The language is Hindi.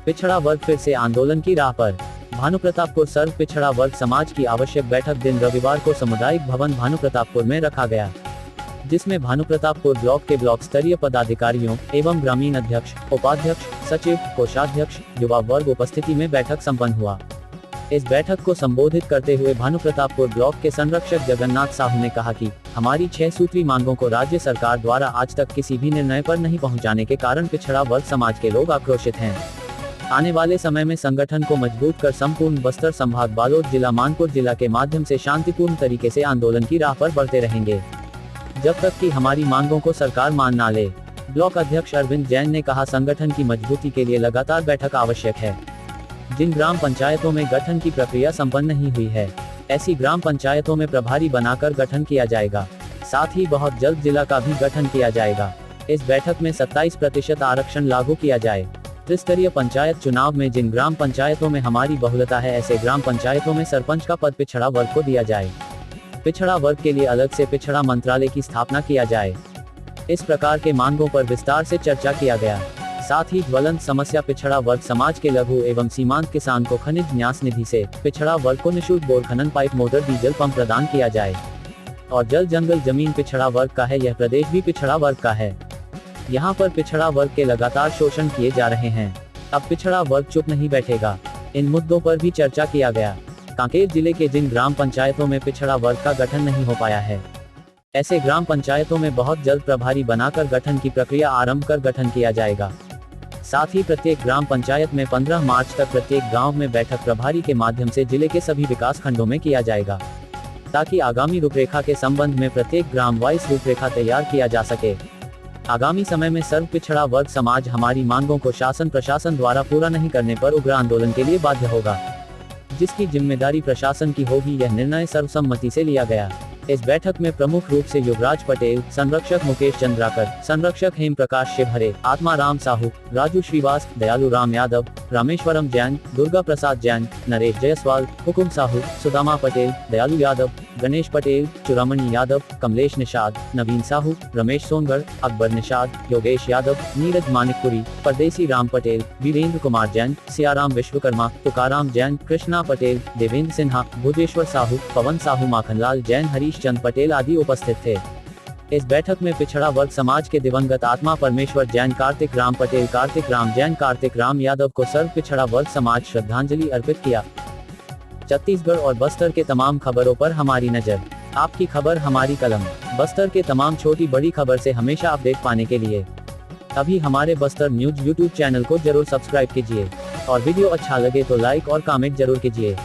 पिछड़ा वर्ग फिर से आंदोलन की राह पर। भानुप्रतापपुर सर्व पिछड़ा वर्ग समाज की आवश्यक बैठक दिन रविवार को सामुदायिक भवन भानुप्रतापपुर में रखा गया, जिसमें भानुप्रतापपुर ब्लॉक के ब्लॉक स्तरीय पदाधिकारियों एवं ग्रामीण अध्यक्ष, उपाध्यक्ष, सचिव, कोषाध्यक्ष, युवा वर्ग उपस्थिति में बैठक संपन्न हुआ। इस बैठक को संबोधित करते हुए भानुप्रतापपुर ब्लॉक के संरक्षक जगन्नाथ साहू ने कहा कि हमारी 6 सूत्री मांगों को राज्य सरकार द्वारा आज तक किसी भी निर्णय पर नहीं पहुंचाने के कारण पिछड़ा वर्ग समाज के लोग आक्रोशित हैं। आने वाले समय में संगठन को मजबूत कर संपूर्ण बस्तर संभाग, बालोद जिला, मानपुर जिला के माध्यम से शांतिपूर्ण तरीके से आंदोलन की राह पर बढ़ते रहेंगे, जब तक कि हमारी मांगों को सरकार मान ना ले। ब्लॉक अध्यक्ष अरविंद जैन ने कहा, संगठन की मजबूती के लिए लगातार बैठक आवश्यक है। जिन ग्राम पंचायतों में गठन की प्रक्रिया संपन्न नहीं हुई है, ऐसी ग्राम पंचायतों में प्रभारी बनाकर गठन किया जाएगा। साथ ही बहुत जल्द जिला का भी गठन किया जाएगा। इस बैठक में 27% आरक्षण लागू किया जाए। त्रिस्तरीय पंचायत चुनाव में जिन ग्राम पंचायतों में हमारी बहुलता है, ऐसे ग्राम पंचायतों में सरपंच का पद पिछड़ा वर्ग को दिया जाए। पिछड़ा वर्ग के लिए अलग से पिछड़ा मंत्रालय की स्थापना किया जाए। इस प्रकार के मांगों पर विस्तार से चर्चा किया गया। साथ ही ज्वलंत समस्या पिछड़ा वर्ग समाज के लघु एवं सीमांत किसान को खनिज न्यास निधि से पिछड़ा वर्ग को निःशुल्क बोर खनन, पाइप, मोटर, डीजल पंप प्रदान किया जाए। और जल जंगल जमीन पिछड़ा वर्ग का है, यह प्रदेश भी पिछड़ा वर्ग का है। यहाँ पर पिछड़ा वर्ग के लगातार शोषण किए जा रहे हैं। अब पिछड़ा वर्ग चुप नहीं बैठेगा। इन मुद्दों पर भी चर्चा किया गया। कांकेर जिले के जिन ग्राम पंचायतों में पिछड़ा वर्ग का गठन नहीं हो पाया है, ऐसे ग्राम पंचायतों में बहुत जल्द प्रभारी बनाकर गठन की प्रक्रिया आरंभ कर गठन किया जाएगा। साथ ही प्रत्येक ग्राम पंचायत में 15 मार्च तक प्रत्येक गांव में बैठक प्रभारी के माध्यम से जिले के सभी विकास खंडों में किया जाएगा, ताकि आगामी रूपरेखा के संबंध में प्रत्येक ग्राम वाइज रूपरेखा तैयार किया जा सके। आगामी समय में सर्व पिछड़ा वर्ग समाज हमारी मांगों को शासन प्रशासन द्वारा पूरा नहीं करने पर उग्र आंदोलन के लिए बाध्य होगा, जिसकी जिम्मेदारी प्रशासन की होगी। यह निर्णय सर्वसम्मति से लिया गया। इस बैठक में प्रमुख रूप से युवराज पटेल, संरक्षक मुकेश चंद्राकर, संरक्षक हेम प्रकाश शिवहरे, आत्माराम साहू, राजू श्रीवास, दयालु राम यादव, रामेश्वरम जैन, दुर्गा प्रसाद जैन, नरेश जयसवाल, हुकुम साहू, सुदामा पटेल, दयालु यादव, गणेश पटेल, चुरामणि यादव, कमलेश निषाद, नवीन साहू, रमेश सोनगढ़, अकबर निषाद, योगेश यादव, नीरज मानिकपुरी, परदेसी राम पटेल, वीरेंद्र कुमार जैन, सियाराम विश्वकर्मा, तुकाराम जैन, कृष्णा पटेल, देवेंद्र सिन्हा, भुजेश्वर साहू, पवन साहू, माखनलाल जैन, हरीश चंद पटेल आदि उपस्थित थे। इस बैठक में पिछड़ा वर्ग समाज के दिवंगत आत्मा परमेश्वर जैन, कार्तिक राम पटेल, कार्तिक राम जैन, कार्तिक राम यादव को सर्व पिछड़ा वर्ग समाज श्रद्धांजलि अर्पित किया। छत्तीसगढ़ और बस्तर के तमाम खबरों पर हमारी नजर, आपकी खबर हमारी कलम। बस्तर के तमाम छोटी बड़ी खबर से हमेशा अपडेट पाने के लिए अभी हमारे बस्तर न्यूज यूट्यूब चैनल को जरूर सब्सक्राइब कीजिए और वीडियो अच्छा लगे तो लाइक और कमेंट जरूर कीजिए।